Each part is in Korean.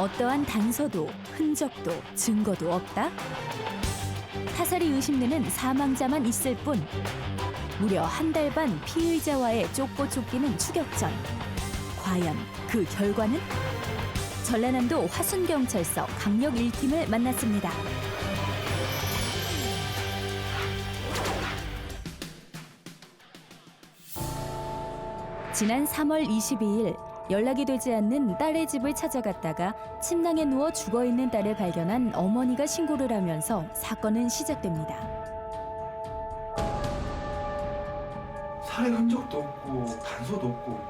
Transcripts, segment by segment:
어떠한 단서도 흔적도 증거도 없다? 타살이 의심되는 사망자만 있을 뿐 무려 한 달 반 피의자와의 쫓고 쫓기는 추격전. 과연 그 결과는? 전라남도 화순경찰서 강력 1팀을 만났습니다. 지난 3월 22일 연락이 되지 않는 딸의 집을 찾아갔다가 침낭에 누워 죽어있는 딸을 발견한 어머니가 신고를 하면서 사건은 시작됩니다. 살해 흔적도 없고 단서도 없고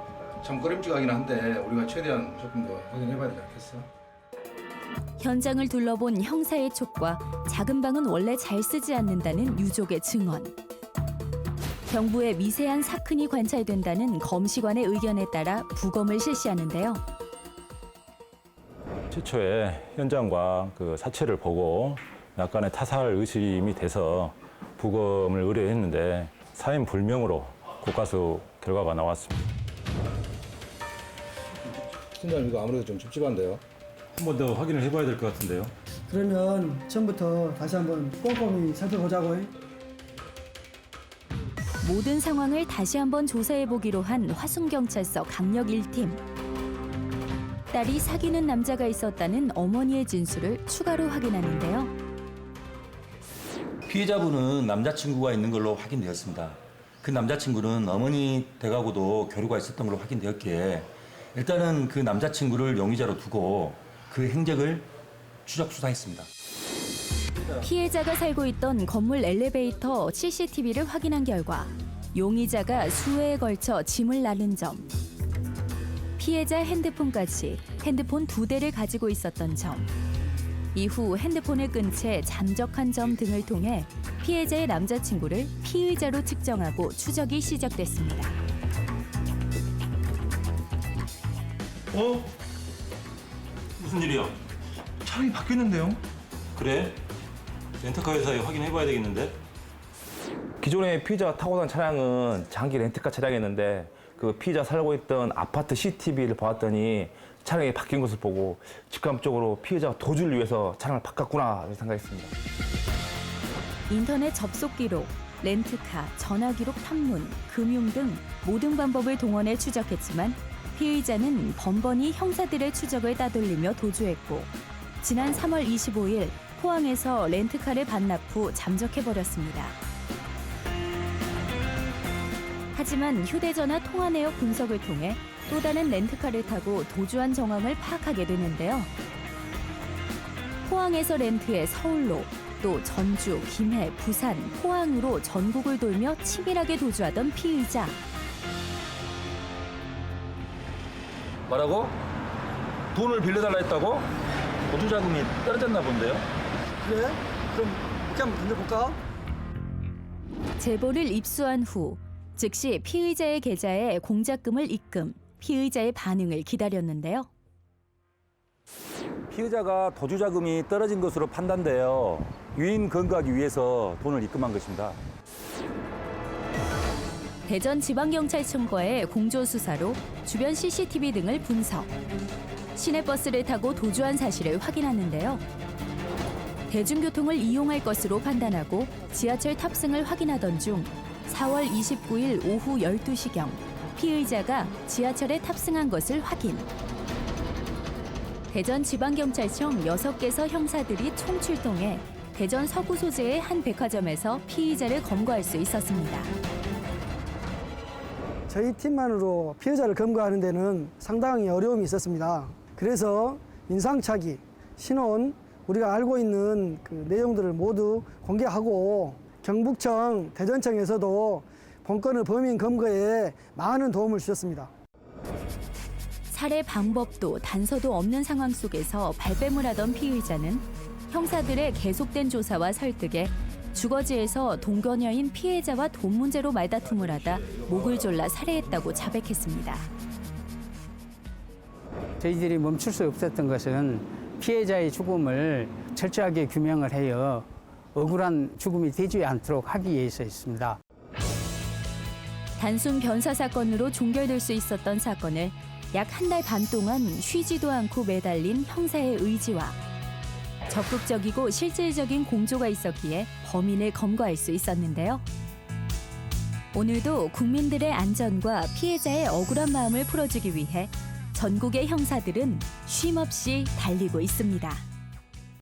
참 꺼림직하긴 한데 우리가 최대한 조금 더 확인해봐야 되지 않겠어? 현장을 둘러본 형사의 촉과 작은 방은 원래 잘 쓰지 않는다는 유족의 증언. 경부에 미세한 사큰이 관찰된다는 검시관의 의견에 따라 부검을 실시하는데요. 최초에 현장과 그 사체를 보고 약간의 타살 의심이 돼서 부검을 의뢰했는데 사인 불명으로 국가수 결과가 나왔습니다. 팀장님 이거 아무래도 좀 찝찝한데요? 한 번 더 확인을 해봐야 될 것 같은데요. 그러면 처음부터 다시 한번 꼼꼼히 살펴보자고요. 모든 상황을 다시 한번 조사해보기로 한 화순경찰서 강력 1팀. 딸이 사귀는 남자가 있었다는 어머니의 진술을 추가로 확인하는데요. 피해자분은 남자친구가 있는 걸로 확인되었습니다. 그 남자친구는 어머니 댁하고도 교류가 있었던 걸로 확인되었기에 일단은 그 남자친구를 용의자로 두고 그 행적을 추적 수사했습니다. 피해자가 살고 있던 건물 엘리베이터 CCTV를 확인한 결과 용의자가 수회에 걸쳐 짐을 나른 점, 피해자 핸드폰까지 핸드폰 2대를 가지고 있었던 점, 이후 핸드폰을 끈 채 잠적한 점 등을 통해 피해자의 남자친구를 피의자로 측정하고 추적이 시작됐습니다. 무슨 일이야? 차량이 바뀌었는데요? 그래? 렌터카 회사에 확인해봐야 되겠는데? 기존에 피의자가 타고 간 차량은 장기 렌트카 차량이었는데 그 피의자 살고 있던 아파트 CCTV를 보았더니 차량이 바뀐 것을 보고 직감적으로 피의자가 도주를 위해서 차량을 바꿨구나 생각했습니다. 인터넷 접속 기록, 렌트카, 전화 기록 탐문, 금융 등 모든 방법을 동원해 추적했지만 피의자는 번번이 형사들의 추적을 따돌리며 도주했고 지난 3월 25일 포항에서 렌트카를 반납 후 잠적해버렸습니다. 하지만 휴대전화 통화 내역 분석을 통해 또 다른 렌트카를 타고 도주한 정황을 파악하게 되는데요. 포항에서 렌트해 서울로, 또 전주, 김해, 부산, 포항으로 전국을 돌며 치밀하게 도주하던 피의자. 뭐라고? 돈을 빌려달라 했다고? 보조자금이 떨어졌나 본데요? 그래? 그럼 이렇게 한번 던져볼까? 제보를 입수한 후 즉시 피의자의 계좌에 공작금을 입금, 피의자의 반응을 기다렸는데요. 피의자가 도주 자금이 떨어진 것으로 판단되어 유인 검거하기 위해서 돈을 입금한 것입니다. 대전지방경찰청과의 공조수사로 주변 CCTV 등을 분석. 시내버스를 타고 도주한 사실을 확인하는데요. 대중교통을 이용할 것으로 판단하고 지하철 탑승을 확인하던 중 4월 29일 오후 12시경 피의자가 지하철에 탑승한 것을 확인. 대전지방경찰청 6개서 형사들이 총출동해 대전 서구 소재의 한 백화점에서 피의자를 검거할 수 있었습니다. 저희 팀만으로 피해자를 검거하는 데는 상당히 어려움이 있었습니다. 그래서 인상착의, 신원, 우리가 알고 있는 그 내용들을 모두 공개하고 경북청, 대전청에서도 본건의 범인 검거에 많은 도움을 주셨습니다. 살해 방법도 단서도 없는 상황 속에서 발뺌을 하던 피의자는 형사들의 계속된 조사와 설득에 주거지에서 동거녀인 피해자와 돈 문제로 말다툼을 하다 목을 졸라 살해했다고 자백했습니다. 저희들이 멈출 수 없었던 것은 피해자의 죽음을 철저하게 규명을 하여 억울한 죽음이 되지 않도록 하기 위해서였습니다. 단순 변사 사건으로 종결될 수 있었던 사건을 약 한 달 반 동안 쉬지도 않고 매달린 형사의 의지와 적극적이고 실질적인 공조가 있었기에 범인을 검거할 수 있었는데요. 오늘도 국민들의 안전과 피해자의 억울한 마음을 풀어주기 위해 전국의 형사들은 쉼없이 달리고 있습니다.